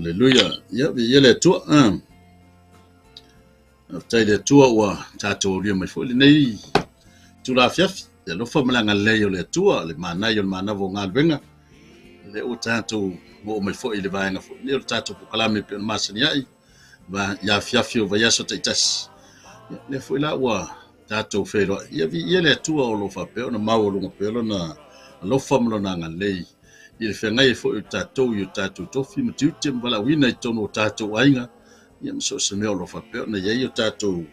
Hallelujah. Ya vi yele tua tai le tua wa tato ria mai fo le nei tu la fiaf ya lo fa malanga le yo le tua le mana yo mana vo ngal venga le o tato mo mai fo ile vaenga fo le tato po kala me pe masani ai va ya fiaf yo va ya so taitas le fo la wa tato fe lo ya vi yele tua o lo fa pe ona mau lo pe lo na lo fa mlo na ngal le il fe ngai fo tato yo tato to fi mtu tem bala wina i tono tato ainga ya so se me lo fa pe na ye yo tato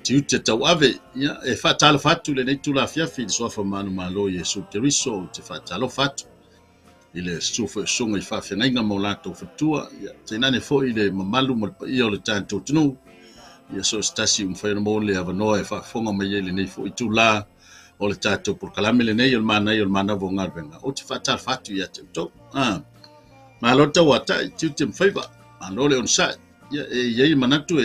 tiu te tau ave ya e fatalo fatu le nei tu la fia fi so fa manu malo Yesu Keriso te fatalo fatu ile sufa songa i fa fe ngai mo lato fatua ya te nane fo ile mamalu mo i o le tanto tunu ya so stasi fa mo le ava no e fa fonga mai ele nei fo i tu la o le tato por kalame le nei il mana vo ngal venga o te fatalo fatu ya te to malo ta wata tiu te mfaiva ano le on sa ya ye manatu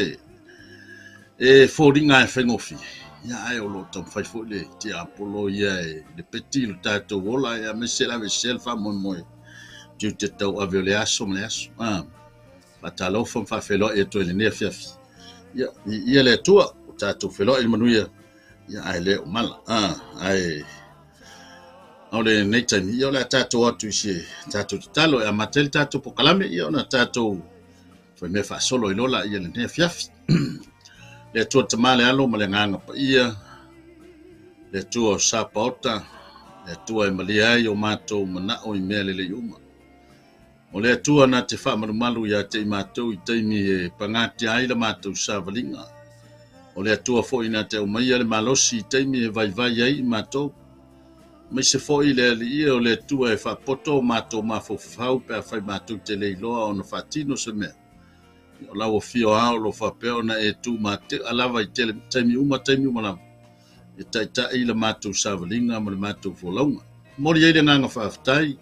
e foringa e fengofi ya ai o lo tom fai fo le ti apolo ya le petit le tato vola ya mesela vesel fa mo tu te tau avele aso me aso patalo fo fa felo e to le ne fiafi ya le tua tato felo il manuia ya ai le mal ai ole nei time yo la tato atu si tato talo ya matel tato po kalame yo na tato foi me fa solo ilola ya le ne fiafi le tua tamale alo ma le nganga pa ia le tua sapota le tua e malia i o matou mana o i mea lele iuma o le tua na te wha marumalu ia te i matou i teimi e pangati ai la matou sa valinga o le tua fo ina te umaia le malosi i teimi e vai ai i matou mai se fo i le ali ia o le tua e wha poto matou mafofau pe a whai matou te leiloa o na whatino se mea o lawa fio ao lo fa peo na e tu mate alava i tele taimi uma la e taita i la matou savalinga ma le matou folonga mori ele nga fa ftai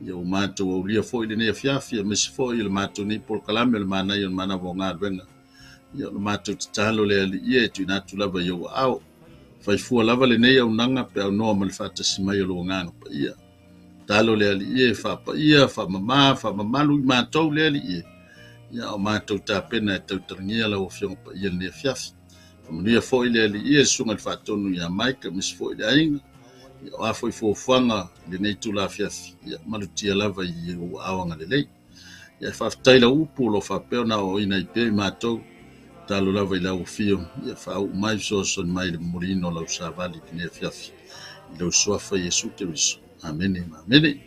yo matou o lia foi le ne fiafia mes foi le matou ni por kalame le mana yo mana vonga venga yo le matou talo le ali e tu na tu lava yo ao fai fu lava le ne yo nanga pe no mal fa ta sima yo lo nga pa ia talo le ali e fa pa ia fa mama lu matou le ali e ya o matou ta pena tau trangia la o fiong pa ia le fiafi Mania foi le ali ia sunga fa tonu ya Mike mis foi le ainga ya foi fo fanga le nei tu la fiafi ya malutia lava i o awanga le lei ya fa taila upu lo fa pena o ina i pe matou talo lava i la o fio ya fa o mai so son mai le morino la usavali ne fiafi le sofa Yesu Keriso amen amen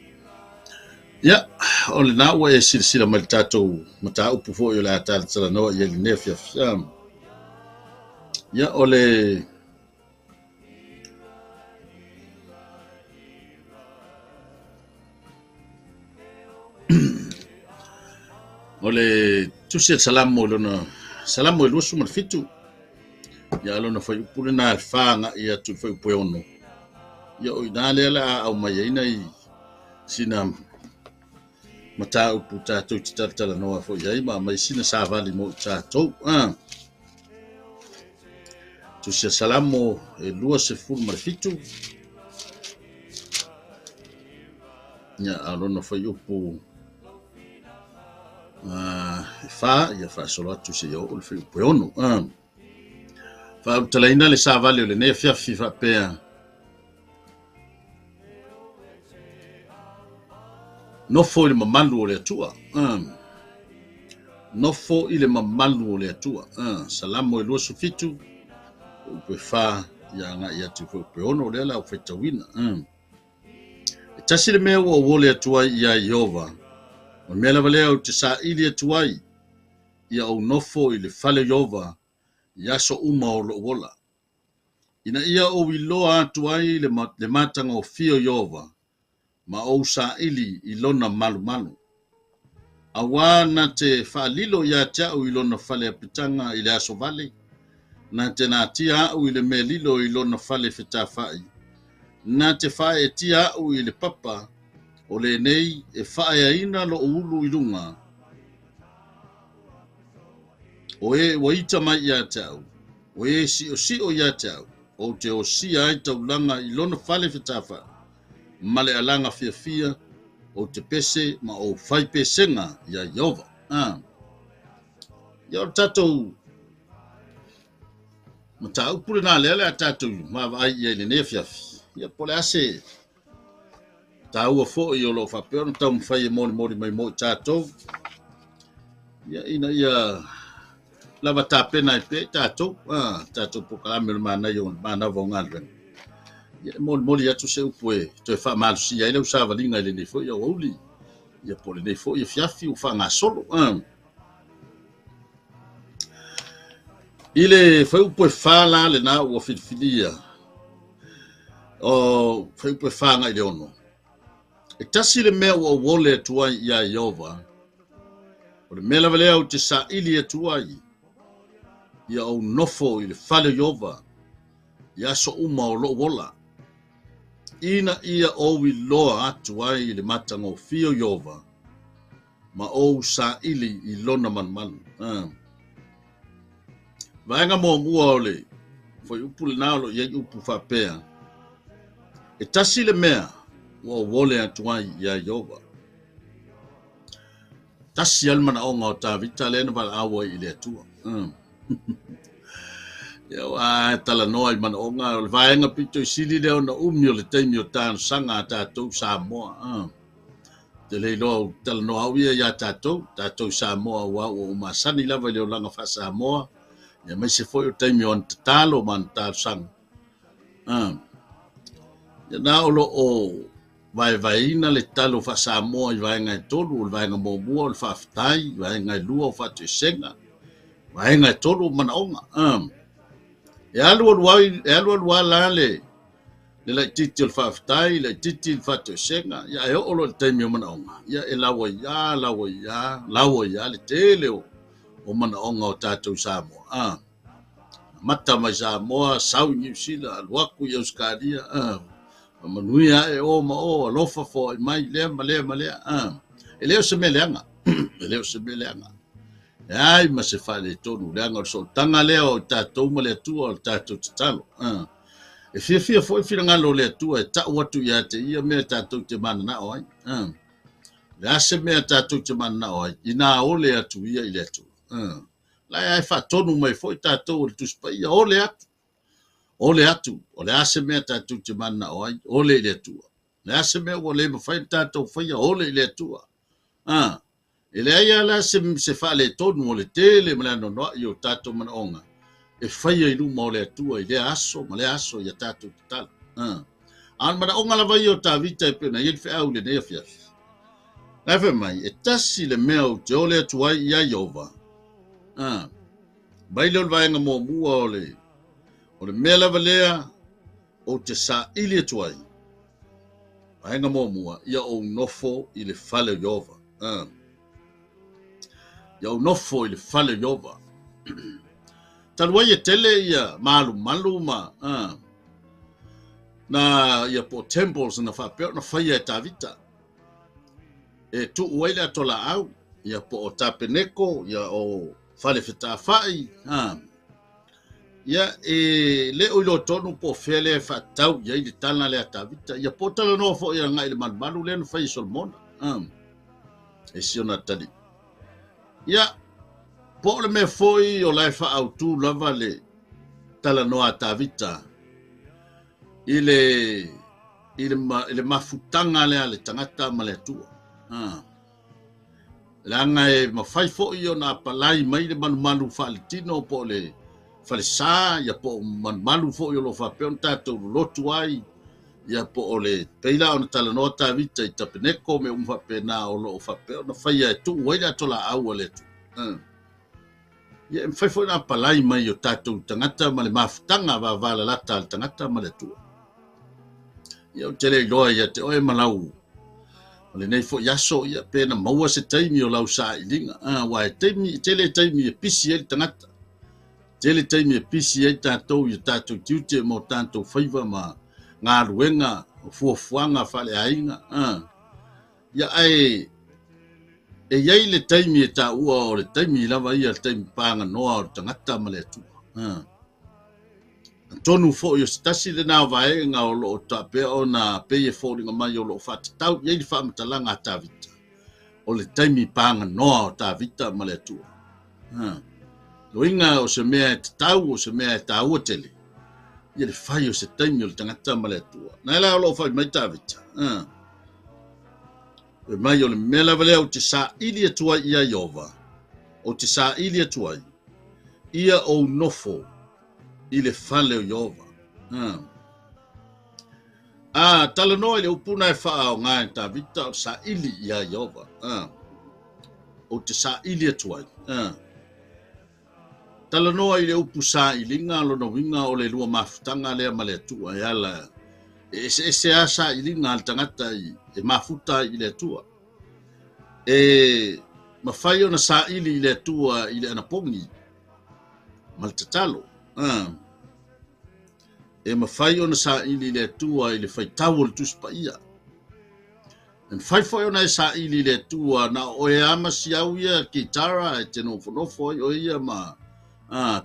ya o le na wa e silsila mal tatou mata upu fo yo la tala tsala no ye le ne fiafi ya ole ole tu se salamu lona salamu e lusu mal fitu ya lona foi pulina fanga ia tu foi pono ya o dale la au mai ina i sina mata upu tatou tala no foi ai ma mai sina sa vali mo tatou tu se salamo e lua se ful mal fitu ya alona foi upu fa ia fa solo tu se yo o foi pono fa talaina le sa vale le ne fia fifa pe no foi le mamalu o le tua no foi ile mamalu o le tua salamo e lua se fitu pe fa ya nga ya tu pe ono le la fe tawina tasile me wo le tua ya Yehova o me la vale o te sa ili tua ya o nofo ile fale Yehova ya so uma o lo wola ina ia o wiloa tua le matanga o fio Yehova ma o sa ili ilona malu awana te fa lilo ya ta o ilona fale pitanga ile aso vale na tena tia u ile melilo ilona fale fitafai na te fa e tia u ile papa o le nei e fa ya ina lo ulu ilunga o e waita mai ya tau o e si o ya tau o te o si ai taulanga ilona fale fitafa male alanga fia o te pese ma o fai pesenga ia Iova. Ia o tātou ma tā upure nā lele a tātou ma vai ia le nefiafi. Ia pole ase tā ua fo i o lo whapeo na tau mwhai e mori mai mo tātou. Ia ina ia lava tā pena i pe tātou. Tātou pokalame le mana i o mana vau ngalwenga. Ia mori atu se upu e toi wha malusi ai leu sa valinga i le nei fo i o auli. Ia pole nei fo i fiafi u wha ngā solo. Ile foi upu e whala le na ua whiliwhilia. O foi upu e whanga i le ono. E tasi le mea ua wole atua ia Iova. O le mea lavalea o te sa ili atua i. Ia au nofo i le whale Iova. Ia so uma o lo wola. Ina ia o i loa atu ai le matanga o fio Iova. Ma o sa ili i lona manmanu. Vaenga mo mua o le. Foi upu le nao ia upu whapea. E tasi le mea. Ua wole atu ai ia Iova. Tasi almana o ngā o tā vita le na wala awa i le atua. Ia wa tala noa i mana o ngā. O le vaenga pito i sili leo na umi o le teimi o tānu sanga a tātou Samoa. Te leilo tala noa au ia tātou. Tātou Samoa ua o umasani lava leo langa wha Samoa. Ia mai se foi o teimi o antatalo man tālu sanga. Ia nā olo o vaina le talo wha Samoa i vaenga e tolu. O le vaenga mo mua o le whaafitai. Vaenga e lua o whatu e senga. Vaenga e tolu o mana onga. E alu alua la le lai titi o le whaafitai, le titi le whatu e senga. Ia e olo le teimi o mana onga. Ia e lawa ia le tele o mana onga o tātou Samoa. Mata mai Samoa, Sau New Zealand, Aluaku i Australia. Manui e o ma o alofa fo i mai lea ma lea. E leo se me leanga. E ai ma se whale tonu leanga o so tanga leo o tātou ma lea tua o tātou tatalo. E fia fo i whira ngalo lea tua e tau watu ia te ia mea tātou te mana na o ai. Le ase mea tātou te mana na o ai. I nā ole atu ia i lea tua. Lai ai wha tonu mai fo i tātou o le tuspa ia ole atu. Ole atu, o le ase mea tātou te mana o ai, ole i le atua. Le ase mea o le mawhai tātou whaia, ole i le atua. E le aia la se wha le tonu o le tele ma le ano noa i o tātou mana onga. E whaia i luma o le atua i le aso, ma le aso i a tātou te tala. An mana onga la vai o tā vita e pena, i le whi au le nea fiafi. Lawe mai, e tasi le mea o te ole atua i a Iova. Bai leo le vaenga mo mua o le mea lava lea o te sa ili atuai. Vaenga mo mua, ia o nofo i le whale Iova. Ia o nofo i le whale Iova. Tanuai e tele ia malu ma. Na ia po temples na whapeo na whaia e tāvita. E tu uaile atola au. Ia po o Tapeneko, ia o whale whetawhai. Ia e le o ilo tonu po fele fa tau ia i le tala le atavita ia po tala no fo ia ngai le manu le no fai Solomon e siona tali ia po le me foi o lai fa autu lava le tala no atavita ile mafutanga le tangata ma le tua langa e mafai fo io na palai mai le manu fa le tino po le falesa ia po malu fo yo lo fa pe on tato lotu ai ia po ole peila on tala nota vita i Tapeneko me fa pe na o lo fa pe na fa ia tu wai da tola au le tu ia fa fo na palai mai yo tato tangata ma le mafutanga va la lata tangata ma le tu ia o tele loa ia te oe malau le nei fo yaso ia pe na maua se taimi o lau sa ilinga wa taimi tele taimi e pisi e tangata tele taimi e pisi e tātou i tātou tiute mo tātou whaiva ma ngā ruenga o fuafuanga whale ainga. Ia ai e iei le taimi e tā ua o le taimi lava ia le taimi pānga noa o tangata ma le atua. tonu fo yo stasi le na vai nga o lo ta pe ona pe e fo nga mai o lo fa tau ye fa mtalanga ta vita o le taimi panga no ta vita ma le tu loinga o se mea tau o se mea tau tele ye le fai o se taimi o le tangata ma le tu na la o lo fa mai ta vita e mai o le mela vale o te sa ili e tua ia Iova o te sa ili e tua ia o nofo i le fale o Iova. Tala noa le upuna e wha o ngai ta vita o sa ili ia Iova. O te sa ili e tuai. Tala noa i le upu sa ilinga lo no winga o le lua mafutanga lea ma le tua e ala. E se a sa ilinga al tangata e mafuta i le tua. E mawhai o na sa ili i le tua i le anapongi. Mal tatalo. E mawhai o na sa ili le tua i le whaitau le tuspa ia. En whai o na e sa ili le tua na o e ama si au ia ki tara e te nofo o ia ma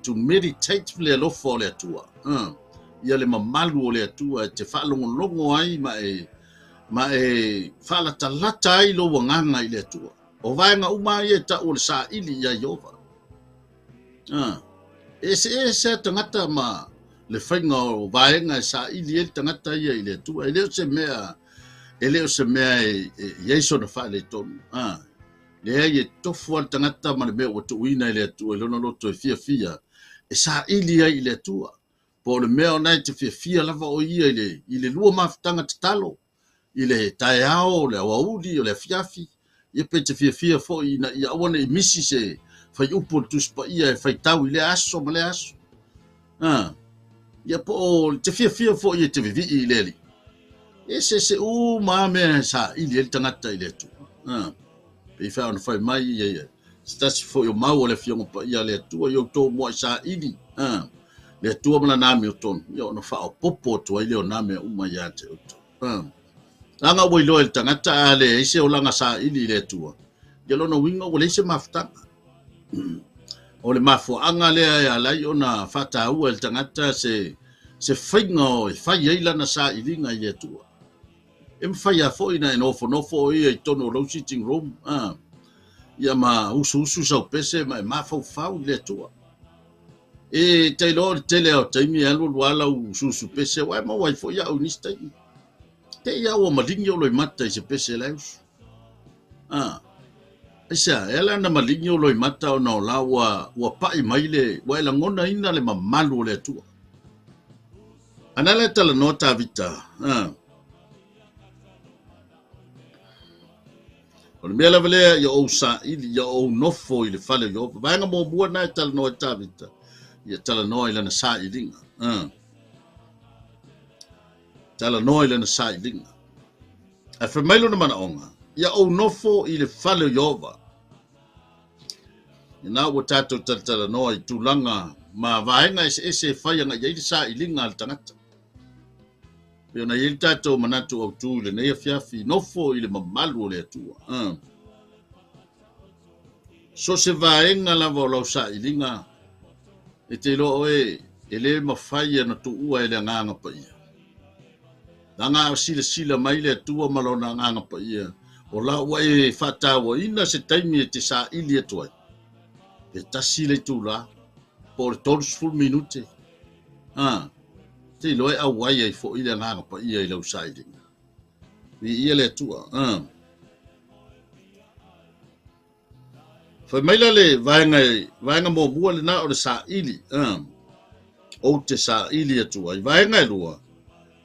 to meditate le lofo le tua. Ia le mamalu o le tua e te whaalongo ai ma e whaalatalata ai lo wanganga i le tua. O vaenga umai e ta o le sa ili ia Iova. E se tangata ma le whainga o vaenga sa ili e tangata ia i le tua. E leo se mea e yeiso na wha le tonu. Lea i e tofu al tangata ma le mea o tu uina i le tua. E lono loto e fia. E sa ili ia i le tua. Po le mea o nai te fia lava o ia i le lua mafutanga te talo. I le tae ao, le awaudi, o le fiafi. Ia pe te fia fo i awane i misi se fai upo tuspa ia e fai tau i le aso ma le aso. Ia po te fia fo ia te vivi i leli. E se maame sa ili el tangata i le tu. Pe fa on fai mai ia. Stasi fo yo mau le fiongo pa ia le tu yo to mo sa ili. Le tu mala na mi ton. Yo no fa o popo to ile o na me uma ya te to. Langa wo ilo el tangata ale ise o langa sa ili le tu. Yo no wingo wo le se mafta. O le mafo anga lea ya lai ona fata ua el tangata se whainga e whai eila na sa ilinga i le tua. E mwhai a fo ina e nofo ia i tono low sitting room. Ia ma usu sau pese ma e mafau i le tua. E teilo tele o taimi alu luala usu pese wai ma wai fo ia au nistai. Te ia ua malingi o loi mata i se pese leus. Esa, ela na malingi o loi mata o na o la ua pai maile, wa ela ngona ina le mamalu o le atua. Anale tala nota vita. O le mea lavalea ia ou sa ili, ia ou nofo i le fale i ofa. Vaenga mo bua na tala nota vita. Ia tala noa i lana sa ilinga. Tala noa i lana sa ilinga. A whamailo na mana onga. Ia ou nofo i le fale i ofa. Ina ua tatou talatala noa i tūlanga ma vaenga ese whaianga i sa ilinga al tangata. Peo na i tatou manatu au tū le neia fiafi nofo i le mamalu o le atua. So se vaenga lava o lau sa ilinga e te lo e le mawhaia na tu ua e le nganga pa ia. Nanga o sila mai le atua malona nganga pa ia. O la ua e whatawa ina se taimi e te sa ili atuai. E tasi le tūla, po le tolus full minute. Te loe au wai ai fo ile nganga pa ia i lau sailinga. Ia le tua. Fai maila le vaenga mo mua le na o le sa ili. O te sa ili atua. Vaenga e lua.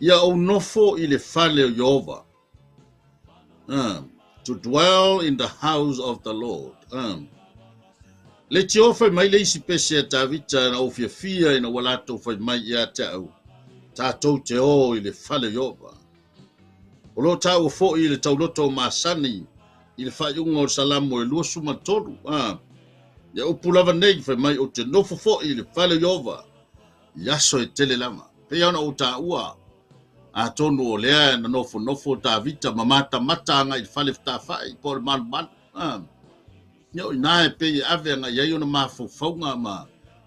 Ia o nofo i le fale o Iova. To dwell in the house of the Lord. Le tio fai mai le isi pese a tavita na o fia ina walato fai mai ia te au. Tātou te o i le fale Iova. O lo tau fo i le tauloto masani i le fai unga o salamo e lua suma tolu. Ia upulava nei fai mai o te nofo fo i le fale Iova. Iaso e tele lama. Pe ana o ta ua. A tonu o lea na nofo tavita mamata matanga i le fale fta fai. Po le man. Yo na pe ave nga yo na mafu faunga ma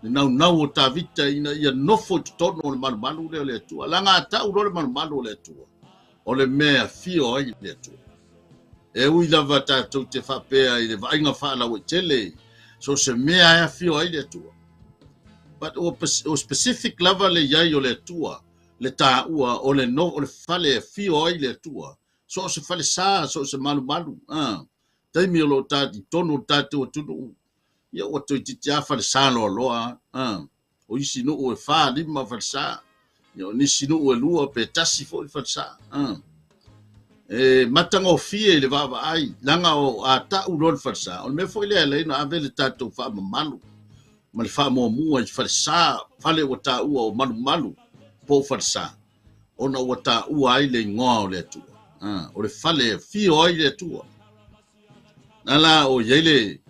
nau o tavita ina ia nofo tono o le malu le atua. Langa tau lo le malu le atua. O le mea fio ai le atua. E ui lava tātou te whapea i le vainga whaala o tele. So se mea e fio ai le atua. But o specific lava le iai o le atua. Le tā ua o le no o le fale e fio ai le atua. So se fale sa, so se malu. Taimi o lo tāti tono tātou tunu. Ia o toi titi a fale sa loa. O isi no o e wha lima fale sa. Ia o nisi no o e lua pe tasi fo i fale sa. E matanga o fie le vava ai. Langa o a ta ulon fale sa. O me fo i lea leina a vele tātou wha malu. Ma le wha mua mua i fale sa. Fale o tā ua o malu. Po fale sa. Ona o tā ua ai le ngoa o le atua. O le fale fio ai le atua. Nala o yeile.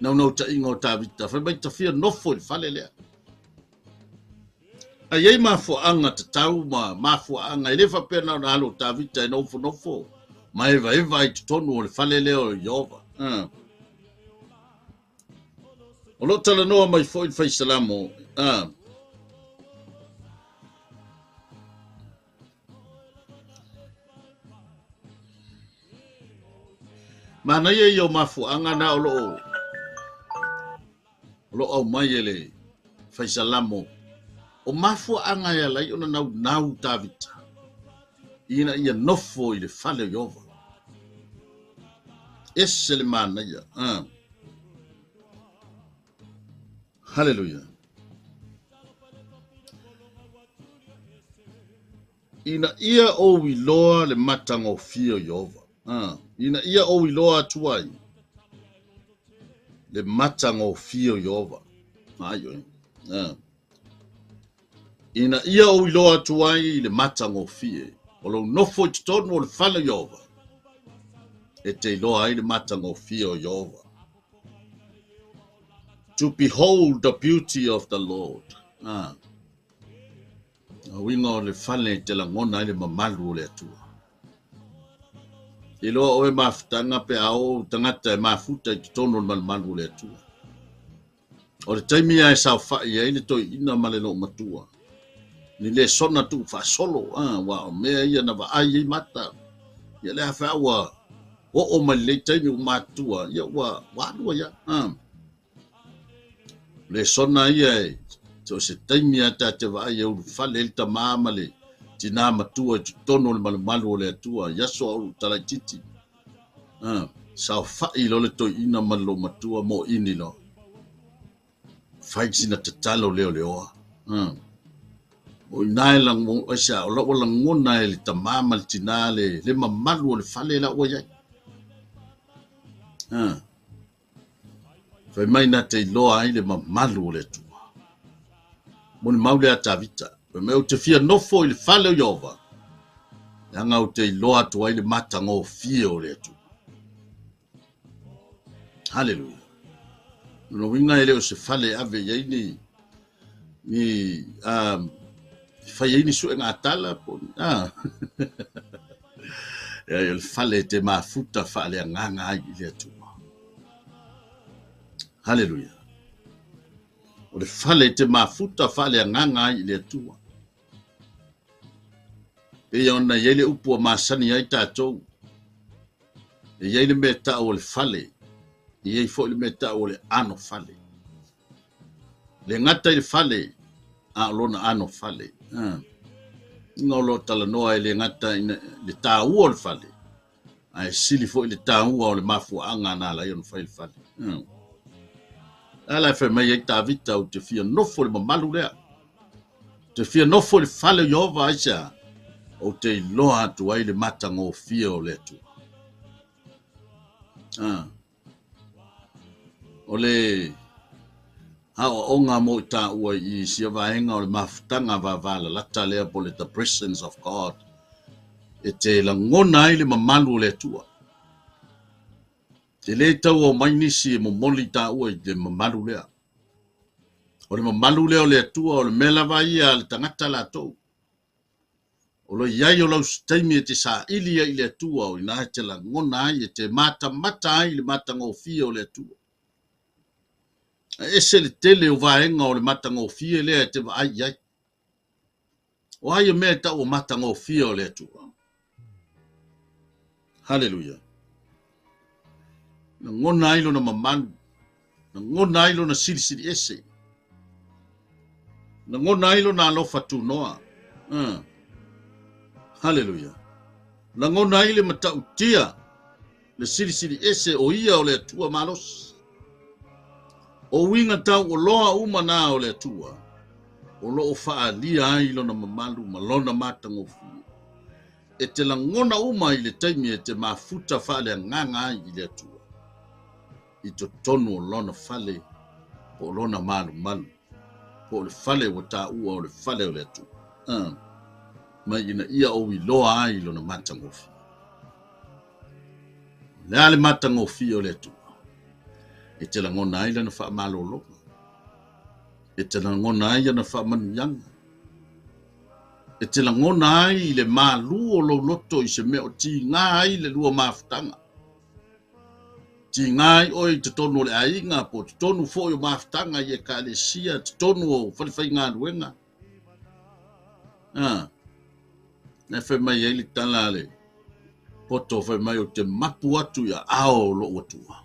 Nau ta ingo ta vita. Fai mai ta fia nofo le fale lea. A yei mafuanga te tau mafuanga. I lefa pena na halo ta vita e nofo. Ma eva i te tonu o le fale leo o Yehova. O lo tala noa mai fo i fai salamo. Mana ye yo mafuanga na o lo au mai ele fai salamo. O mafuanga ya lai ona nau tavita. Ina ia nofo i le fale Yehova. Ese le mana ia. Hallelujah. Ina ia o wiloa le matango fio Yehova. Ina ia o wiloa tuai. Le matango fio Yehova. Ayo. Ina ia o wiloa tuai le matango fie. O lo nofo i tonu o le fale Yehova. E te iloa ai le matango fio Yehova. To behold the beauty of the Lord. Winga o le fale te la ngona ai le mamalu o le atua. Iloa o e mafutanga pe ao tangata e mafuta i tonu o mamalu o le atua. O le taimi ai sao fai ai le toi ina malelo matua. Ni le sona tu fa solo wa me ia na va ai mata ia le fa wa o ma le taimi o matua ia wa ya le sona ia so se taimi ata te va ia o fa le tamama le tina matua tono le malu le tua ia so o tala titi sa fa i lo le to ina malo matua mo ini lo fa sina te talo leo o nai lang mo asa o lo lang ngona le tamama le tinale le mamalu le fale la o ya fa mai na te lo ai le mamalu le tu mo maule ata vita me o te fia no fo le fale o Yehova nga o te lo atu ai le matango fio le tu hallelujah no winga ele o se fale ave ye ni fai ni su nga tala po il fale te mafuta fale nganga ai le tu hallelujah o le fale te mafuta fale nganga ai le tu e ona yele upu masani ai tatou e yele meta o le fale e fo le meta o le ano fale le ngata le fale a lona ano fale ngolo tala noa le ngata le tau o le fale ai sili fo le tau o le mafu anga na la yon file fale ala fe mai ta vita o te fia no fo le malu le te fia no fo le fale Yehova aisa o te loa tu ai le matango fia o le tu o le onga mo ta ua i sia vaenga o le mafutanga vavala lata lea po le the presence of God e te langona ai le mamalu le tua te le tau o mainisi e momoli ta ua i te mamalu lea o le mamalu lea o le tua o le mela vai a le tangata la tau o lo iai o lau staimi e te sa ili ai le tua o ina te langona ai e te mata ai le matanga o fia o le tua ese le tele o vaenga o le matanga o fie le te ai ai. O ai me ta o matanga o fie o le tu. Hallelujah. Na ngona ilo na mamanu. Na ngona ilo na siri ese. Na ngona ilo na alofa tu noa. Hallelujah. Na ngona ile mata utia. Le siri ese o ia o le tua malos. O winga tau o loa uma na o le tua. O lo o faa lia ilo na mamalu malona matanga o fie. E te langona uma i le taimi e te mafuta fale nganga ai i le atua. I to tonu o lona fale po lona malu malu. Po le fale o ta ua o le fale o le atua. Ma ina ia o i loa ai lona matangofi. Le ale matangofi o le atua. E te langona ai lana wha malolo. E te langona ai lana wha manuyanga. E te langona ai le malu o lo loto i se meo ti ngā ai le lua mafutanga. Ti ngā ai oi te tonu le ainga po te tonu fo o mafutanga i e ka le sia te tonu o whalewhai ngā ruenga. Ne whai mai e li tala le poto whai mai o te mapu atu ia ao lo atua.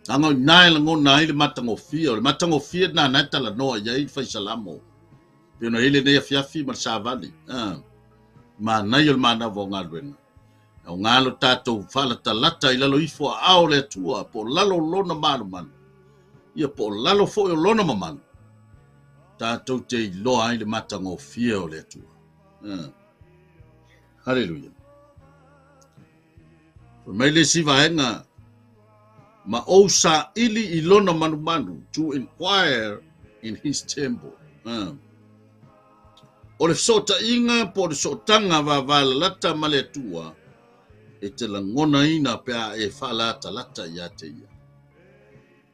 Tanga i nai langona ai le matangofia. Le matangofia nā naitala noa i ai whai salamo. Pino ele nei afiafi ma savali. Ma nai o mana vo ngā ruenga. O ngalo tātou whala talata i lalo ifo a ao le tua po lalo lona manu manu. Ia po lalo fo o lona mamanu. Tātou te i loa ai le matangofia o le tua. Hallelujah. Mai le siva henga ma o sa ili i lona manu manu to inquire in his temple. O le sota inga po le sotanga va lata male tua e te langona ina pea e whalata lata i ate ia.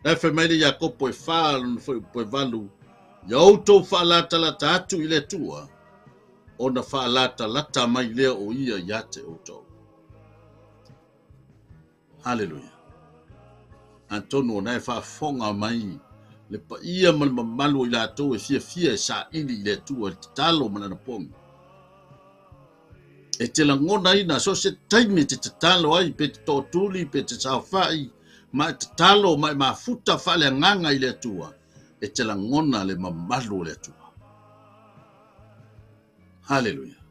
E whemele ia kopo e whalu po e valu ia outou whalata lata atu i le tua o na whalata lata mai lea o ia i ate outou. Hallelujah. Antono na e whafonga mai le pa ia malu i lato e fia sa ili le tua te talo manana pongi. E te langona ina so se taimi te talo ai pe te tōtuli pe te sawhai ma te talo ma mafuta whale nganga i le tua. E te langona le mamalu le tua. Hallelujah.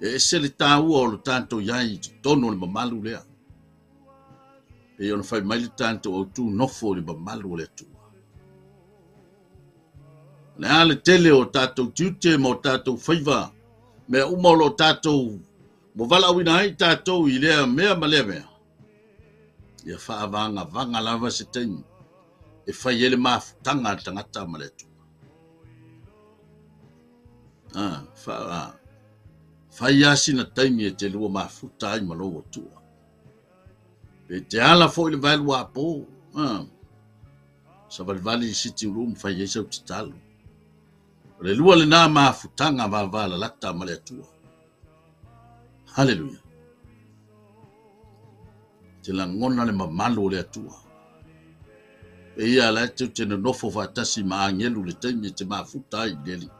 E se le tāua o le tanto iai te tono le mamalu lea. E ona fai mai le tanto o tu nofo le mamalu le tua. Le ale tele o tātou tiute mo tātou whaiva. Me umolo tātou mo vala wina hai tātou i lea mea malea mea. Ia whaavanga vanga lava se taimi. E whai ele mafutanga tangata maletu. Whai asi na taimi e te lua mafuta ai maloa tua. E te ala fo ile vailu a po. Sa valvali sitting room whai eisa uti talo. Le lua le nā mafutanga vala lata maletua. Hallelujah. Te langona le mamalu le atua. E ia la te te nofo fatasi ma angelu le taimi te mafuta ai leli.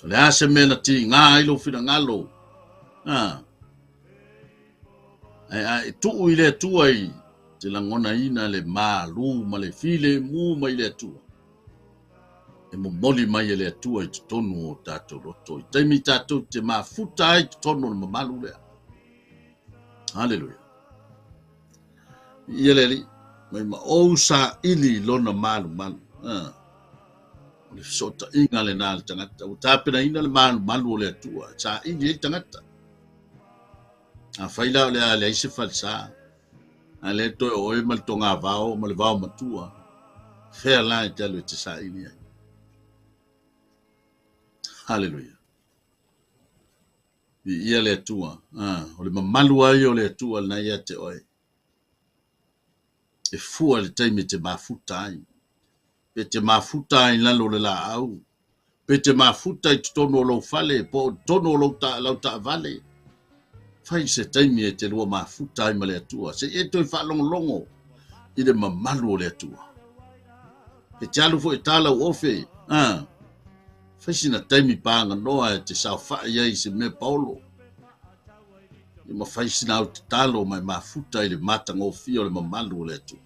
Le ase mena ti ngā ilo fina ngalo. E tuu i le atua i te langona ina le malu ma le file mu ma i le atua. E mo moli mai ele atua i te tonu o tātou roto. I taimi tātou te mafuta ai te tonu o mamalu lea. Hallelujah. Ia leli, mai ma o sa ili lona malu malu. O le sota inga le nā le tangata. O tāpena ina le malu malu o le atua. Sa ili e tangata. A whaila o le a le aise falsa. A le toi o e mal tonga vao, mal vao matua. Whea la e te alu e te sa ili ai. Hallelujah. Ia le atua. O le mamalu ai o le atua na ia te oi. E fua le taimi te mafuta ai. Pe te mafuta ai lalo le la au. Pe te mafuta i te tono o lau fale. Po tono o lau ta vale. fai se taimi e te lua mafuta ai ma le atua. Se e toi whaalongolongo i le mamalu o le atua. E te alu fo e tala u ofe. Fai sina taimi pānga noa e te sao whai ai se me Paulo. I ma fai sina au te talo mai mafuta i le matanga o fio le mamalu o le atua.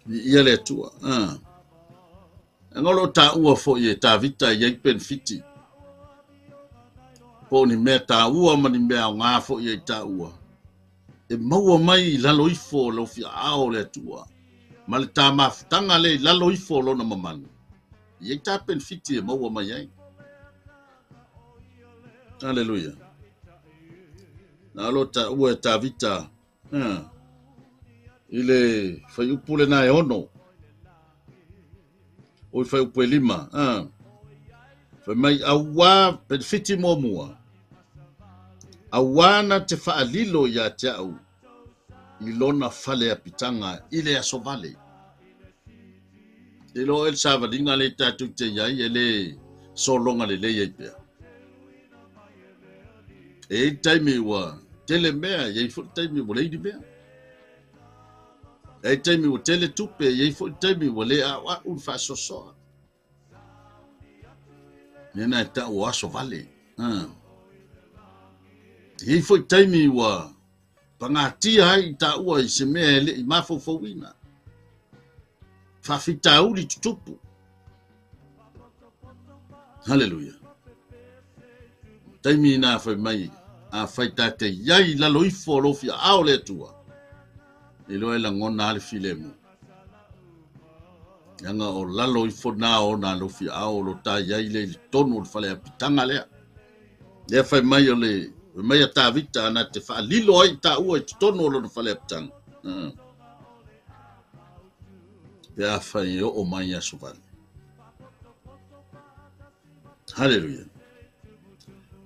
Ia le atua. Ngolo ta ua fo i e ta vita i ei pen fiti. Po ni mea ta ua ma ni mea o ngā fo i e ta ua. E maua mai lalo ifo lo fia ao le atua. Ma le tā mafutanga le lalo ifo lo na mamanu. I e ta pen fiti e maua mai ai. Hallelujah. Na lo ta ua e ta vita. Ile fai upule na e ono. Oi fai upu e lima. Fai mai awa pen fiti mua mua. Awana te whaalilo ia te au. I lona fale a pitanga ile aso vale. E lo el savalinga le tatu te iai e le solonga le lei pea. E taimi wa tele mea iei fu taimi wa leidi mea. E taimi wa tele tupe iei fu taimi wa le a wa un fa sosoa. Nena e ta o aso vale. Iei fu taimi wa pangatia ai ta ua i se mea le i mafofowina. Fafita uli tutupu. Hallelujah. Taimi na fai mai a fai tate iai lalo ifo lofi ao le tua. Ilo e la ngona ale filemu. Yanga o lalo ifo na o na lofi ao lo ta iai le tonu o fale a pitanga lea. Lea fai mai o le mai a ta vita na te fa lilo ai ta ua i tonu o lo fale a pitanga. Pea fai o mai a suvali. Hallelujah.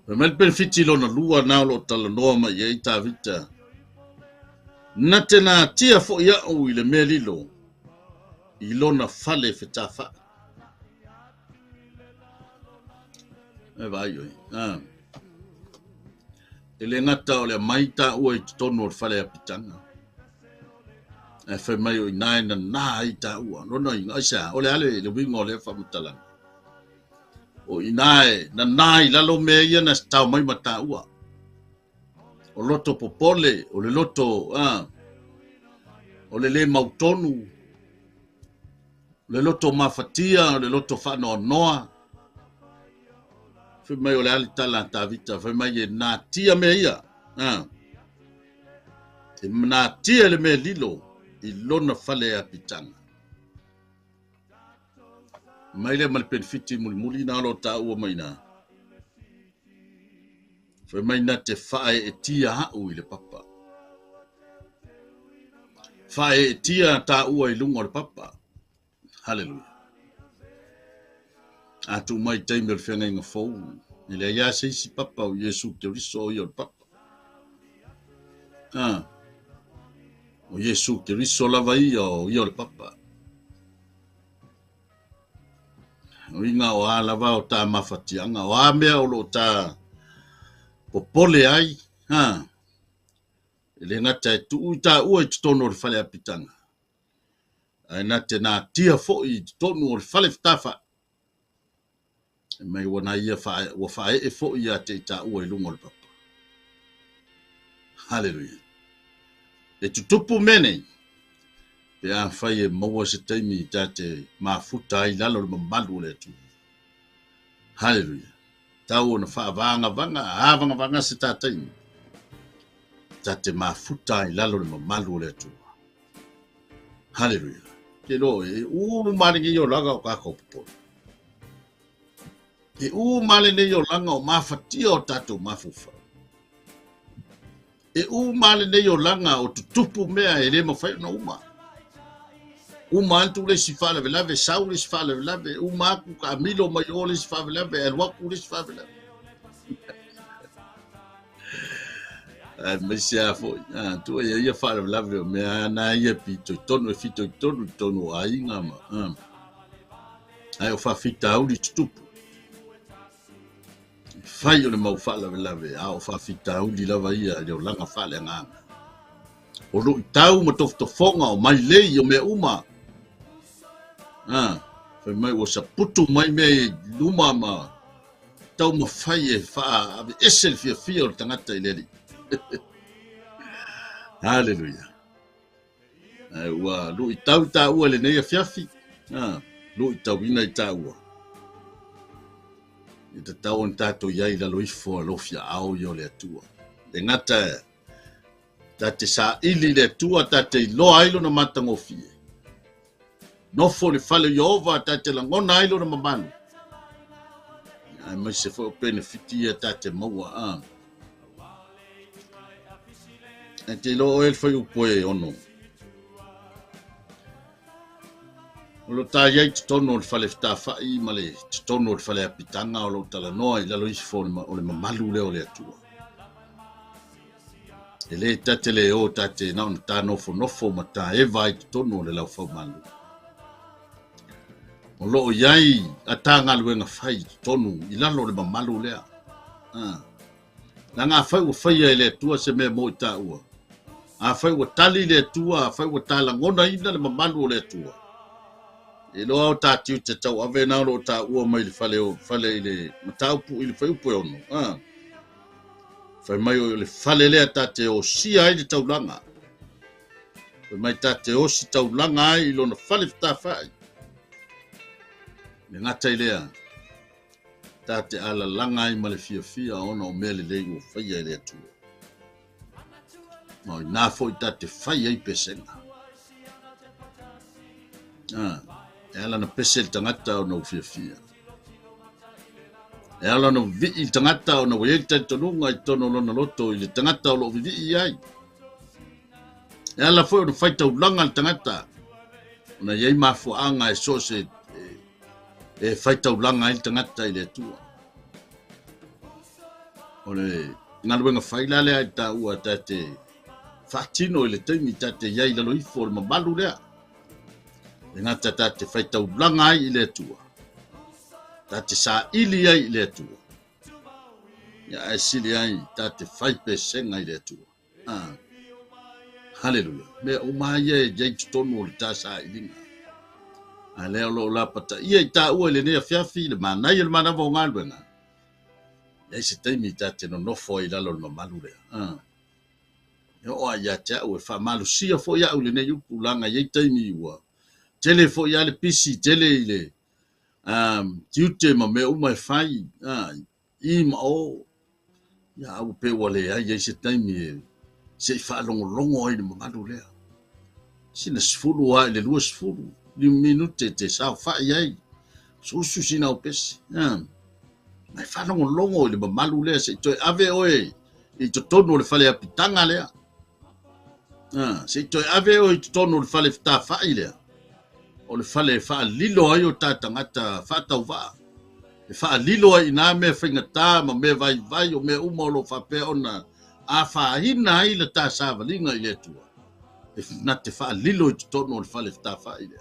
Mel benefiti lona lua na lo tala noma ye ta vita. Na tena tia fo ia o ile melilo. Ilona fale fetafa. E vai yo. Ele ngata o le maita o i tonu o fale apitanga. E fe mai o nai na ita ua. No inga o le ale le wingo le fa mutala. O inae na nai lalo me ia na tau mai mata ua. O loto popole, o le loto, o le mautonu, le loto mafatia, o le loto whanoa noa. Whi mai o le alitala ta vita, whi mai e nā tia me ia. E nā tia le me lilo, i lona fale a pitanga. Mai le malpenfiti muli na lo ta ua mai na. Foi mai na te fae e tia hau i le papa. Fae e tia ta ua i lungo le papa. Hallelujah. Atu mai taimi le whenga inga fau. I le ia seisi papa o Yesu te riso i o le papa. O Yesu te riso lava i o le papa. O inga o a lava o ta mafatianga. O a mea o lo ta popole ai. Ele ngata e tu uita ua i tono o le fale apitanga. Ai nate nā tia fo i tono o le fale ftafa. E mai wana ia wa fae e fo i a te ita ua i lungo le papa. Hallelujah. E tutupu mene. Pe a fai e maua se taimi i tate mafuta ai lalo le mamalu le tu. Hallelujah. Tau na wha vanga vanga se ta taimi. Tate mafuta ai lalo le mamalu le tu. Hallelujah. Ke lo e maringi yo langa o kako popo. E maringi yo langa o mafatia o tato mafufa. E maringi yo langa o tutupu mea e le mawhai na uma. Uma antu le si fale velave, sau le si fale velave, uma aku ka milo mai o le si fale velave, elwaku le si fale velave. Me sia foi, tu ia fale velave, me ana ia pito, tono e fito, tono a inga ma. Ai o fa fita au li tutupu. fai o le mau fala lave a o fa fita u li lava ia le langa fale nga o lo tau mo tof fonga o mai le o me uma fai mai o sa putu mai me luma ma tau ma fai e fa ave esel fia o tangata i leli hallelujah ai wa lu tau ta u le nei fiafi lu tau ina i tau i te tau on tato iai la loifo alofia au yo le atua e ngata ta te sa ili le tua ta te loa ailo na matangofie no fo le fale Yehova ta te langona ailo na mamanu ai mai se fo benefiti ta te maua e te lo el foi upoe ono lo ta ia te tono le fale ftai male te tono le fale apitanga o lo tala noa i la loifo o le mamalu le o le atua ele tate le o tate na on ta nofo mata e vai tono le lau fau malu o lo iai ata ngaluenga fai tonu i lalo le mamalu lea na nga fai o fai ele tua se me mo ta ua a fai o tali le tua fai o tala ngona ina le mamalu le tua e lo au tatu te tau ave na lo ta ua mai le fale ile matau pu ile fai upo ono fai mai o le fale lea tate o sia ai le taulanga. Fai mai tate o si taulanga ai ilo na fale fta fai. Me ngata ilea. Tate ala langa ai ma le fia ona o mele lei o fai ai lea tua. Moi na foi tate fai ai pesenga. E ala na pesel tangata o na fia. E ala no vi I tangata o na weyeta tonunga I tono lona loto I le tangata o lo vi ai. E ala foi o faita ulanga le tangata. Ona yei mafuanga e so se e faita ulanga I tangata I le tua. Ole ngaluenga faila le ai ta ua tate fatino I le taimi tate yei la loifo le mabalu lea. E ngata tate faita ulanga ai I le tua. Tate sa ili ai le tua. Ya asili ai tate fai pesenga I le tua. Hallelujah. Me o mai e jai tonu o ta sa ilinga. A le lo la pata. Ia ta ua le ne fiafi le mana I le mana vo ngalwenga. Ya se taimi tate no nofo I lalo le mamalu le. Yo o ya ta o fa malu sia fo ya o le ne yupulanga ye taimi ua. Tele fo ya le pisi tele ile. Tiute ma me umai fai I ma o ya au pe wale ai se taimi se fa longo ai ma ngadu le sina sfulu ai le lua sfulu di minute te sa fa ai so sina o pes mai fa longo le ma malu le se to ave oe I to tono le fale apitanga le se to ave oe to tono le fale fta fa ile o le fale fa lilo ai o tangata fa tau va e fa lilo ai na me fingata ma me vai o me uma lo fa pe ona a fa hina ai le ta sa valinga I le tua e na te fa lilo I tono le fale fta fa ile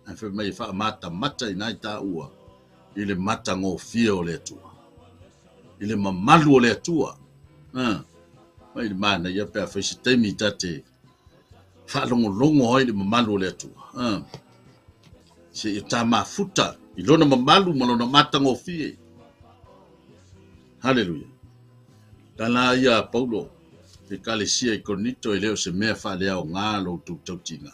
e fa mai fa mata I nai ta ua I le mata ngo fia o le tua I le mamalu o le tua mai le mana ia pe fa se temi tate fa longo ai le mamalu le tua se I ta mafuta I lona mamalu ma lona mata ngo fie hallelujah tala ia Paulo te kalesia I Korinto I leo se mea fa lea o ngā lo tu tautinga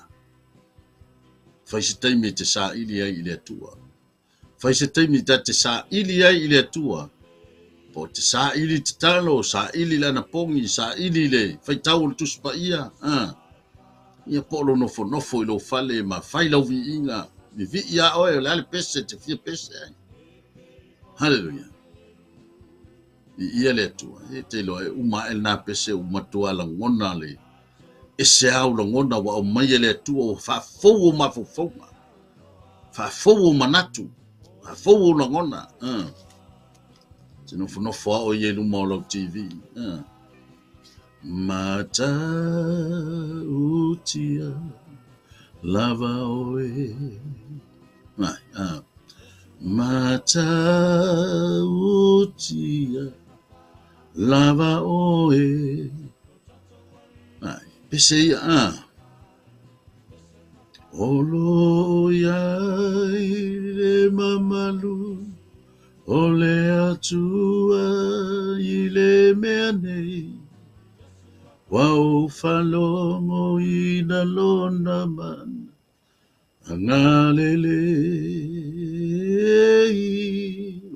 fa se taimi te sa ili ai I le tua fa se taimi te sa ili ai I le tua po te sa ili te talo sa ili lana pongi sa ili le fa tau tu spa ia ia polo nofo I lo fale ma fai lau vi inga vi ia oe le ale pese te fia pese hallelujah ia le tua e te lo e uma el na pese uma tua la ngona le e se au la ngona wa o mai le tua o fa fou ma fou fa fou manatu fa fou la ngona te nofo o ye luma o TV mata utia lava oe matautia lava oe. Ai, pese ia olo iai le mamalu o le atua i le mea nei. Wau whalongo i na lona mana ngā lele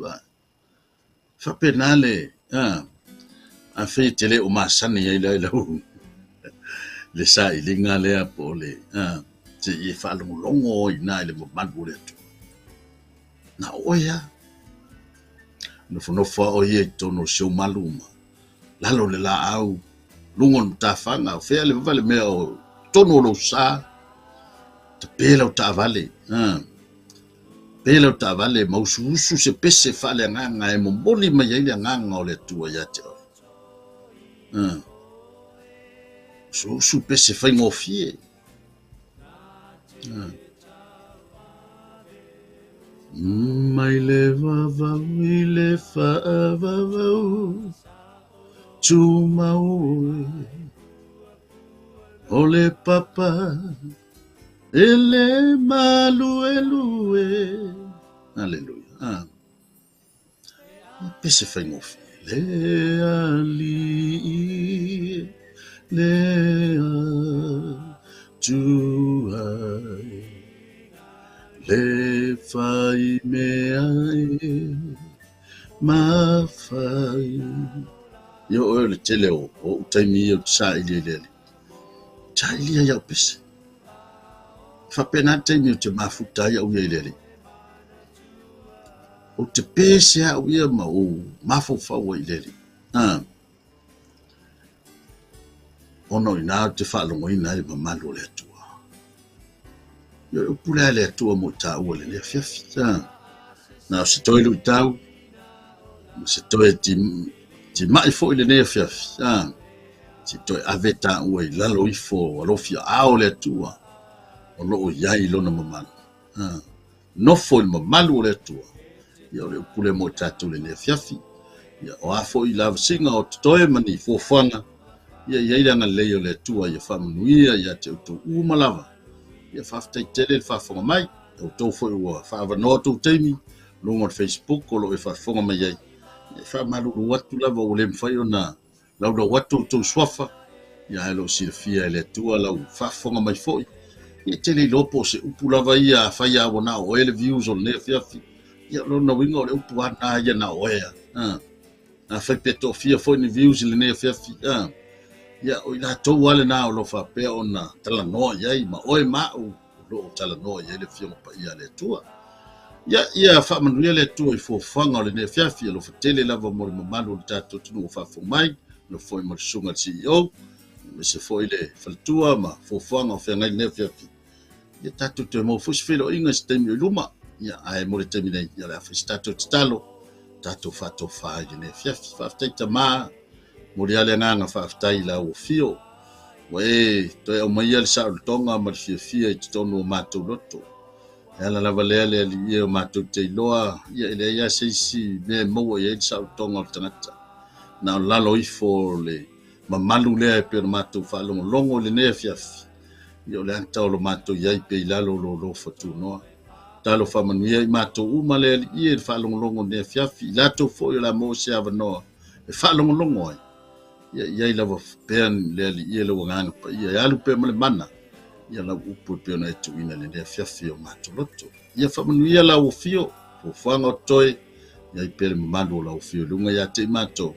wa. Whapenale a whi te le o masani ai lai lau le sa i linga lea po le te i whalongo longo i nā i le mamanu le tu. Na oia nofonofa o ie tono sio maluma lalo le la au lungon ta fanga fea le vale mea o tono lo sa te pela o ta vale pela o ta vale maususu se pese fale nganga e momboli mai ai le nganga o le tua ia te o su pese fai ngofie mai le vavau i le whaavavau tu maui o le papa ele malu elue aleluia pese fai ngofi le ali le tu ai le fai mea ma fai yo le tele o taimi o sa ile cha ile ya pese fa pena taimi o te mafuta ya o ile o te pese a o ia ma o mafo fa o ile ono ina te fa lo ina le mamalo le tua yo pula le tua mo ta o le fiafi na se toi lu tau se toi ti mai fo ile ne fiafi ti toi aveta o i lalo i fo lo fia ao le tua o lo iai lo na mamalo no fo il mamalo le tua yo le pule mo ta tu le ne fiafi ya o afo i lava singa o toi mani fo fanga ia ianga leo le tua ia whamanuia ia te utu umalava ia whaftai tele le whafonga mai o tau fo ua whaavanoa tau teimi lunga o Facebook o lo e whafonga mai ai ia whamaruru watu lava o le mwhai o na laura watu tau swafa ia helo silfia le tua lau whafonga mai foi ia tele lopo se upu lava ia whai awa na o ele views o le fiafi ia lo na winga o le upu ana ia na oea na whai peto fia foi ni views le ne fiafi ia o ina tau ale na o lo fa pe ona tala no ia ma oi ma o lo tala no ia le fio pa ia le tua ia fa manuia le tua i fo fanga o le ne fiafi lo fa tele lava mo le malu le tato tunu fa fo mai lo foi mo sunga CEO me se foi le faltua ma fo fanga o fe ngai ne fiafi ia tato te mo fo filo inga ste mi luma ia ai mo le temi nei ia la fa tato talo tato fa to fa le ne fiafi fa ta ma Mori ale nganga whaaftai la o fio. Wei, toi au mai ale sa tonga ma fia i tonu o mātou loto. Ala lava lea lea li o mātou te iloa, ia ele ia seisi me maua ia i sa tonga o tangata. Na o lalo ifo le mamalu lea e pera mātou whaalongo longo le nea fiafi. Ia o le anta o lo mātou iai pe i lalo lo fatu noa. Talo whamanuia i mātou uma lea li ia i whaalongo longo nea fiafi. I lato fo i la mo se ava noa. E whaalongo longo ai. Ia i lava pean le ali ia le wanganga pa ia alu pe male mana ia la upu pe na tu ina le fiafi o matoloto ia whamanuia la o fio o whanga o toi ia i pere mamando la o fio lunga ia te mato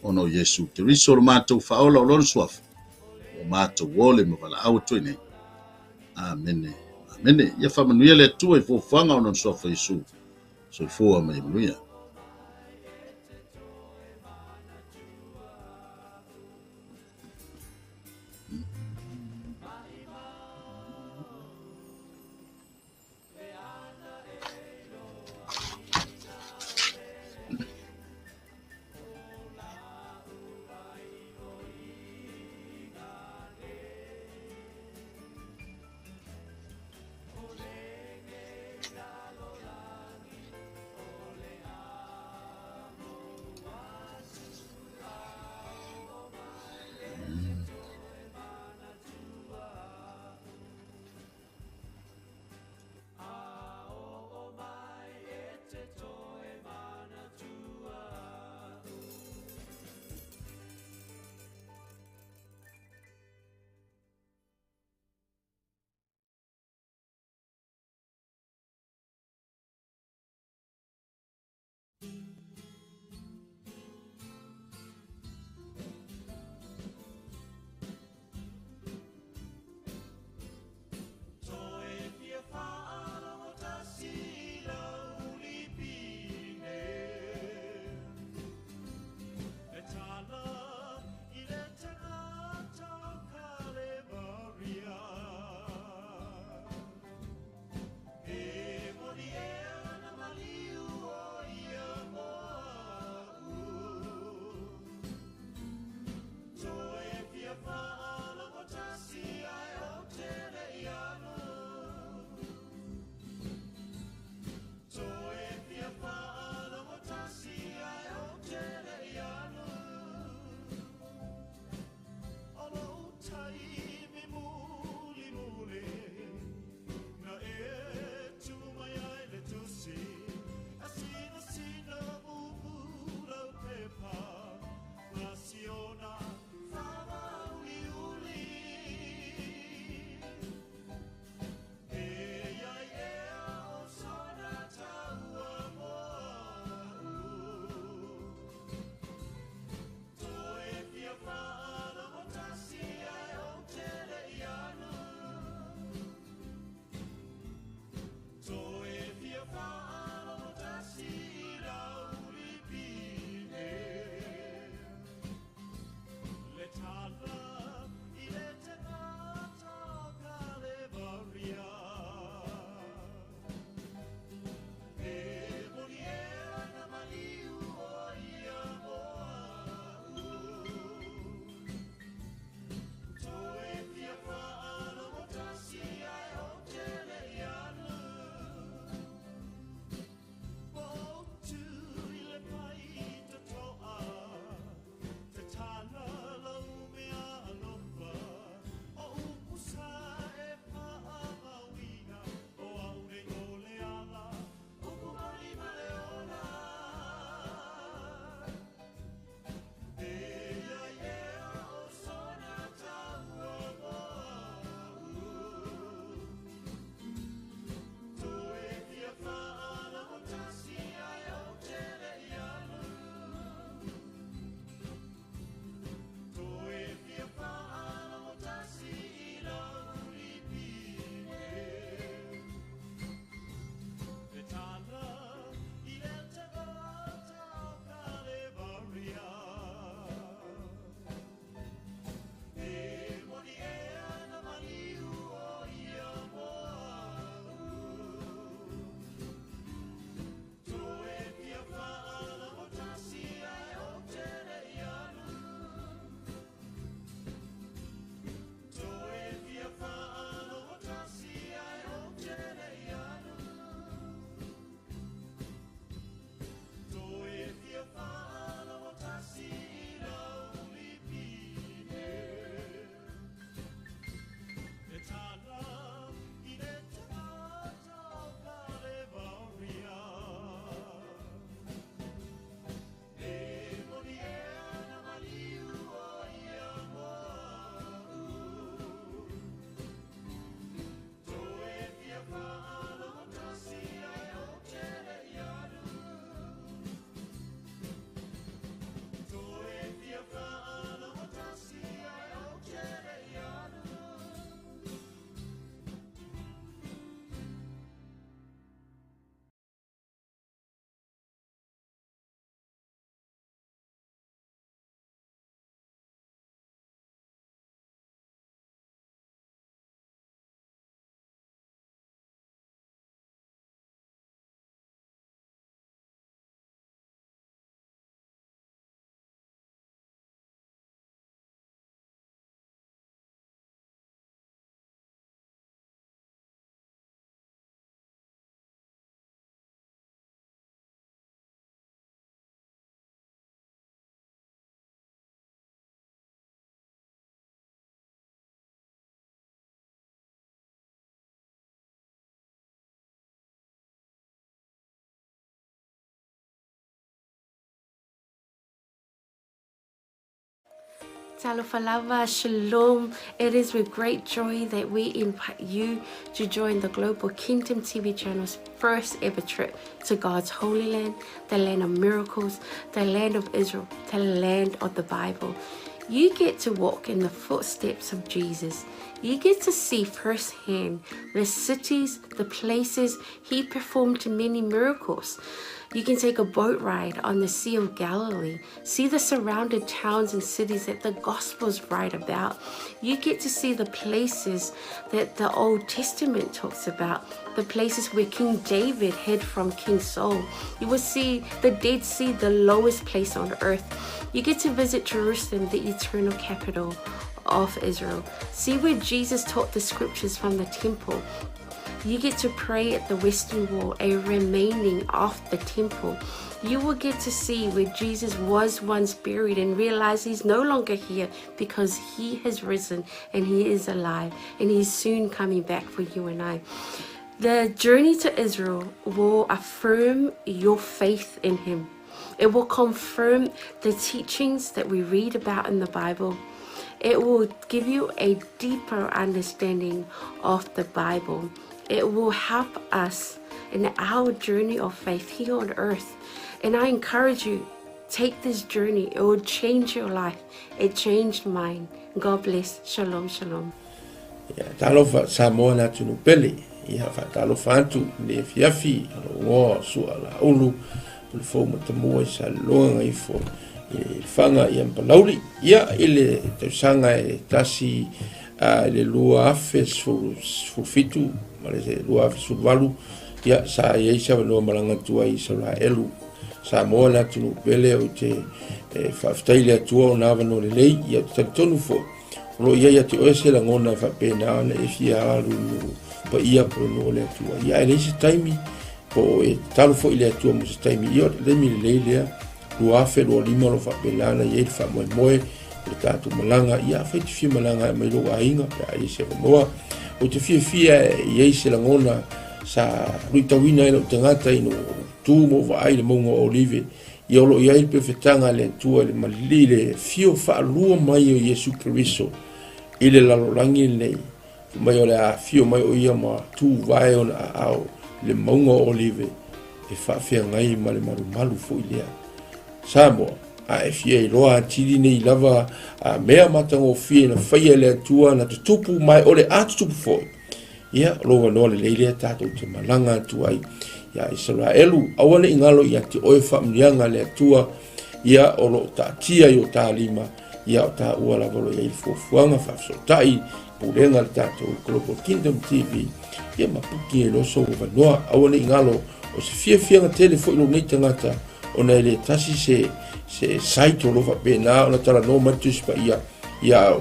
ono Yesu te riso o mato whaola o lon suafu o mato wole mawala au toi nei amene amene ia whamanuia le tua i fo whanga o non suafu Yesu so i fua mai manuia Talofalava, Shalom. It is with great joy that we invite you to join the Global Kingdom TV channel's first ever trip to God's Holy Land, the land of miracles, the land of Israel, the land of the Bible. You get to walk in the footsteps of Jesus. You get to see firsthand the cities, the places he performed many miracles. You can take a boat ride on the Sea of Galilee, see the surrounded towns and cities that the Gospels write about. You get to see the places that the Old Testament talks about, the places where King David hid from King Saul. You will see the Dead Sea, the lowest place on earth. You get to visit Jerusalem, the eternal capital of Israel. See where Jesus taught the scriptures from the temple. You get to pray at the Western Wall, a remaining of the temple. You will get to see where Jesus was once buried and realize he's no longer here because he has risen and he is alive and he's soon coming back for you and I. The journey to Israel will affirm your faith in him. It will confirm the teachings that we read about in the Bible. It will give you a deeper understanding of the Bible. It will help us in our journey of faith here on earth. And I encourage you, take this journey. It will change your life. It changed mine. God bless. Shalom, shalom. Talofa Samoa na tunu pele. Ia fa talofa atu le fiafi ngo sua la ulu. Pulfo matamua sa longa ifo. Fanga ia mpalauli. Ia ile tausanga e tasi le lua afe fitu. Malese lua afe survalu. Ia sa yeisa no malanga tua i sa elu. Samoa na tunu pele o te whaftaile atua o nawa no le lei. Ia tatonu fo. Lo ia te oese la ngona fa pena na e fia alu pa ia po no le atua. Ia ele se taimi po e talo fo ile atua mo se taimi. Ia le mi le lea lua afe lua lima lo fa pena na ia fa moe moe le tatu malanga. Ia fa te fia malanga mai lo ainga. Ia se noa. O te fia ia se la ngona sa ruitawina ilo tangata ino tu mo va ai le mongo olive. Ia lo ia il perfetanga le tua le malile fio fa lua mai o Yesu Kristo. Ile la lolangi nei mai o le a fio mai o ia ma tu vai on au le mongo olive e fa fia ngai male malu fo ilea Samoa a e fia i loa tiri nei lava a mea matango fia na faia le tua na tupu mai o le atupu fo ia loa no le leile tato te malanga tu ai ia Israelu awane ingalo ia te oe fa mlianga le tua ia o lo ta tia yo ta lima ia ta ua la volo ia il fuanga fa so tai pulenga tato Global Kingdom TV ia mapuki e lo so vanoa awane ingalo o se fia nga telefo ilo nei tangata ona ele tasi se site lo va bena ona tala no matus pa ia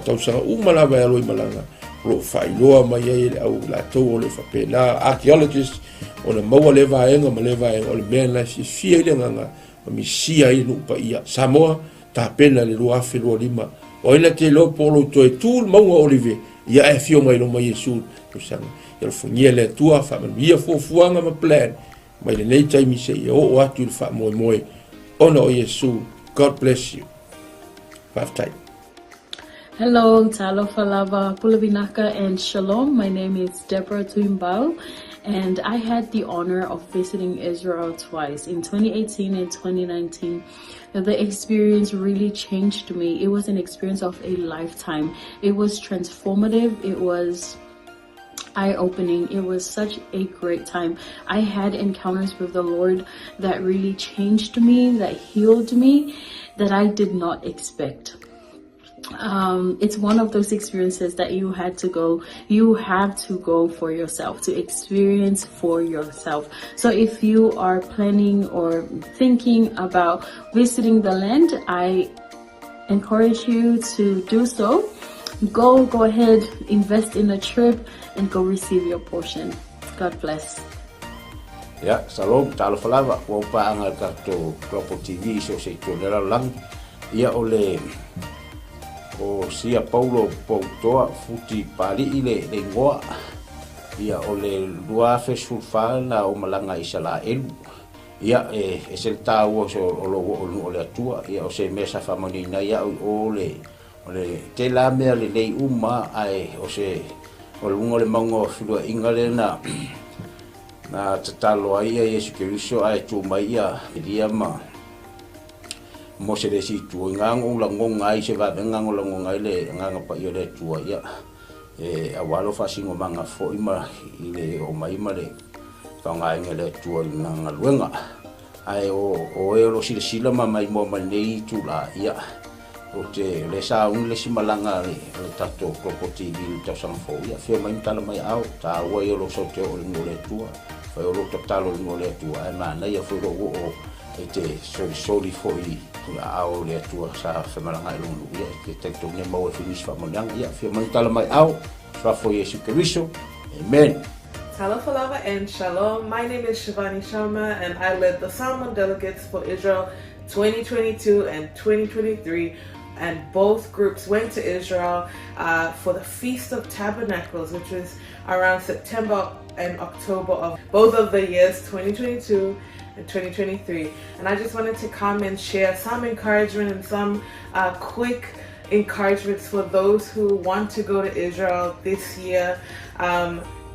tau sanga malava ia lo malanga lo failoa mai ele au la to le fa bena archaeologist ona maua leva enga o le mena si fia ile nga mi sia i no pa ia Samoa ta pena le lua fe lua lima o ina te lo polo to e tul maunga olive ia e fio mai lo mai Yesu to sanga ia funia le tua fa ia fuanga ma plan mai le nei taimi se o atu le fa moe ona o Yesu. God bless you. Five time. Hello, Talofa Lava, Pulabinaka, and Shalom. My name is Deborah Tuimbao, and I had the honor of visiting Israel twice, in 2018 and 2019. The experience really changed me. It was an experience of a lifetime. It was transformative. It was eye-opening. It was such a great time. I had encounters with the Lord that really changed me, that healed me, that I did not expect. It's one of those experiences that you have to go for yourself, to experience for yourself. So if you are planning or thinking about visiting the land, I encourage you to do so. Go ahead, invest in a trip and go receive your portion. God bless. Ya, salam Talofa Lava, wa pa ang to Global TV so se tonela lang ia ole o sia Paulo Poutoa futi pali ile le ngoa ia ole lua fesulfa na o malanga Israel ia e sel tau so o lo atua ia o se mesa famani na ia ole o le te la mea le nei uma ai o se o lungo le mango fulu inga le na tatalo ai Yesu Keriso ai tu mai ia dia ma mo se le si tu ngango la ngonga ai se va ngango la ngonga ile nganga pa ia le tu ia awalo fa singo manga fo ima ile o mai male fa ngai le tu nganga luenga ai o lo sila mai mo nei tu la ia o te le sa un le simalanga le tato Global TV ta sang fo ia fe mai tala mai au ta wa yo lo so te o le tua fa yo lo talo le tua ai ma na ia fo o te sorry fo i au le tua sa fe malanga lu ia te tekto ne mo finish fa mo yang ia fe mai tala mai au fa fo Yesu Keriso amen. Talofa Lava and Shalom. My name is Shivani Sharma and I led the Salmon Delegates for Israel 2022 and 2023. And both groups went to Israel for the Feast of Tabernacles, which was around September and October of both of the years 2022 and 2023. And I just wanted to come and share some encouragement and some quick encouragements for those who want to go to Israel this year.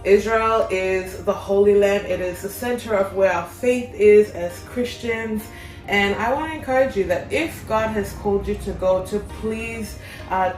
Israel is the Holy Land. It is the center of where our faith is as Christians. And I want to encourage you that if God has called you to go, to please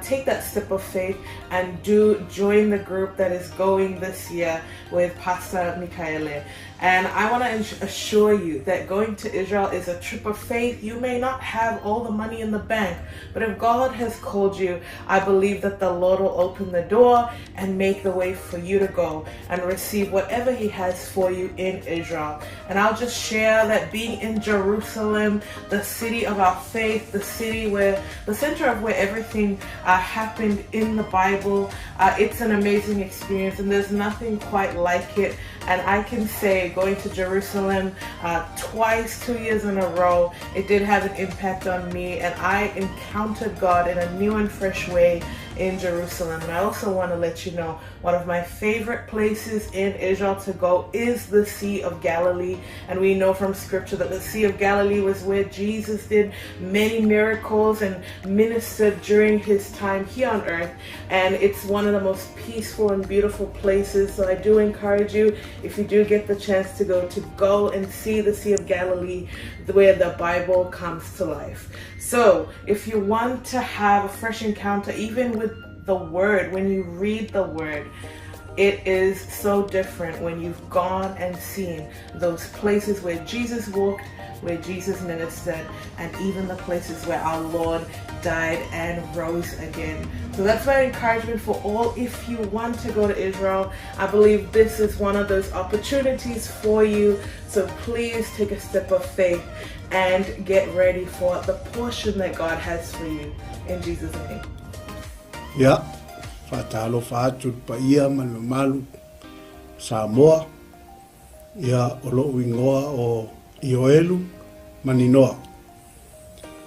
take that step of faith and join the group that is going this year with Pastor Michaele. And I want to assure you that going to Israel is a trip of faith. You may not have all the money in the bank, but if God has called you, I believe that the Lord will open the door and make the way for you to go and receive whatever He has for you in Israel. And I'll just share that being in Jerusalem, the city of our faith, the city where the center of where everything happened in the Bible, it's an amazing experience, and there's nothing quite like it. And I can say going to Jerusalem twice, 2 years in a row, it did have an impact on me, and I encountered God in a new and fresh way in Jerusalem. And I also want to let you know, one of my favorite places in Israel to go is the Sea of Galilee. And we know from scripture that the Sea of Galilee was where Jesus did many miracles and ministered during His time here on earth. And it's one of the most peaceful and beautiful places. So I do encourage you, if you do get the chance to go and see the Sea of Galilee, where the Bible comes to life. So if you want to have a fresh encounter, even with the Word, when you read the Word, it is so different when you've gone and seen those places where Jesus walked, where Jesus ministered, and even the places where our Lord died and rose again. So that's my encouragement for all. If you want to go to Israel, I believe this is one of those opportunities for you. So please take a step of faith and get ready for the portion that God has for you. In Jesus' name. Yeah. Fatalo fatu pa ia malu Samoa ia olo wingoa o Ioelu maninoa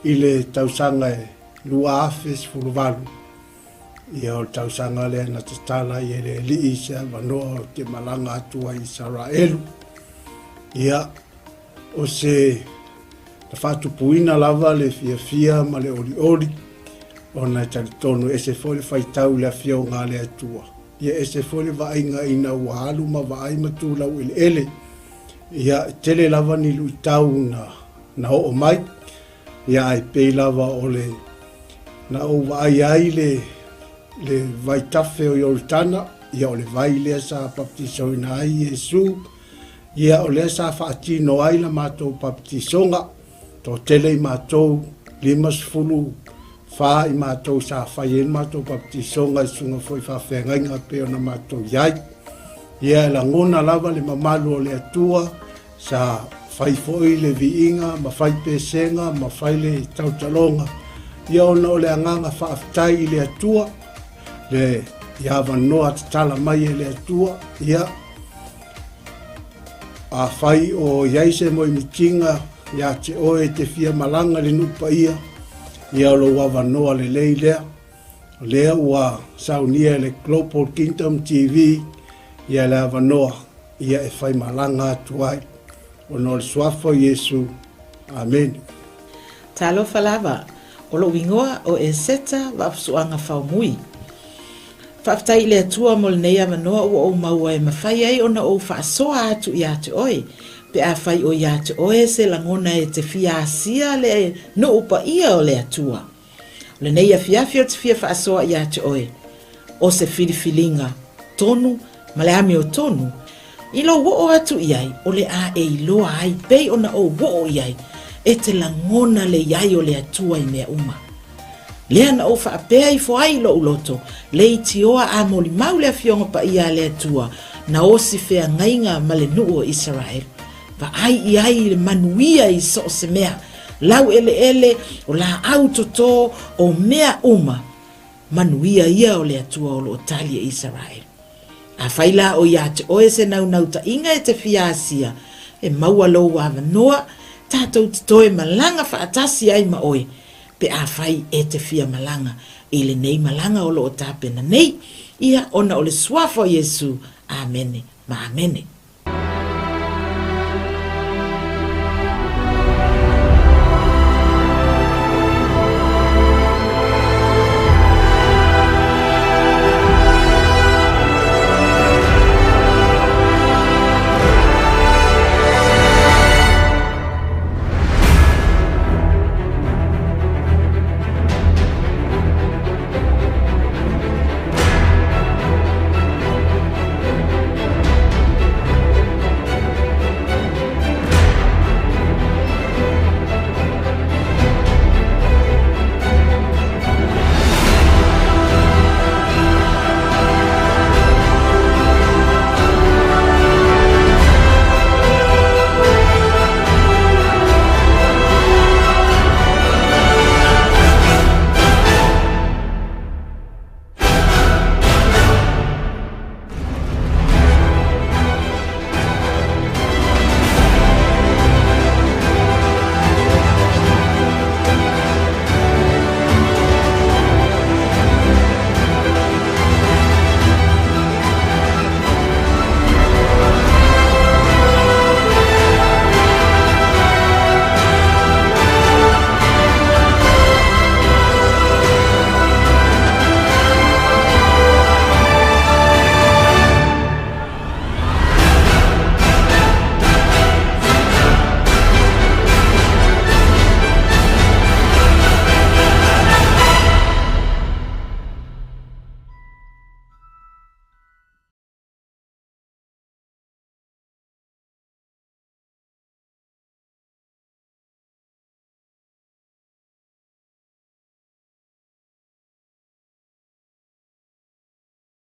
ile tausanga lua afes fuluvalu ia o tausanga le na tatala ile li isa vanoa te malanga atua Israelu ia o se fatu puina lava le fia ma le oli ona talitonu ese foli faitau le fio ngale atua ia ese foli vainga ina walu ma vai matula ele ia tele lava ni luitau na o mai ia ai pe lava ole na o vai ai le vai tafe o Yordana ia ole vai le sa baptiso na ai Yesu ia ole sa fatino ai la mato baptisonga to tele mato limas fulu fa i matou sa fai en matou baptisonga i sunga foi fa whengainga pe ona matou iai. Ia la ngona lava le mamalu o le atua sa fai foi le viinga, ma fai pesenga, ma fai le tautalonga. Ia ona o le anganga fa aftai i le atua, le ia vanoa tatala mai e le atua, ia a fai o iaise mo i mitinga, ia te oe te fia malanga le nupa ia, ia lo wavanoa le leilea, lea ua saunia le Global Kingdom TV, ia le avanoa, ia e fai malanga atuai, o no le suafo Yesu. Amen. Talofa lava, o lo wingoa o e seta wa suanga fa mui whaftai le atua mo le neia manoa o maua e mawhai ai ona o whaasoa atu i ate oe. Pe a whai o i ate oe se langona e te fia asia le no upa ia o le atua. Le neia fiafia te fia whaasoa i ate oe. O se filifilinga tonu, ma le ami o tonu. I lo wo atu iai, o le a e iloa ai, pei ona o wo iai, e te langona le iai o le atua i mea uma. Lea na o whaapea i foai lo uloto, le iti oa a moli mau le fionga pa ia le atua, na o si fea ngainga ma le nuu o Israel. Va ai i ai le manuia i so se mea, lau ele ele o la autoto o mea uma, manuia ia o le atua o lo talia Israel. A whaila o ia te oe se nau ta inga e te fiasia, e maua lo wa manoa, tātou te toe malanga whaatasi ai ma oe, pe a whai e te fia malanga, i le nei malanga o lo o tāpena nei, ia ona o le suafo Yesu, amene, ma amene.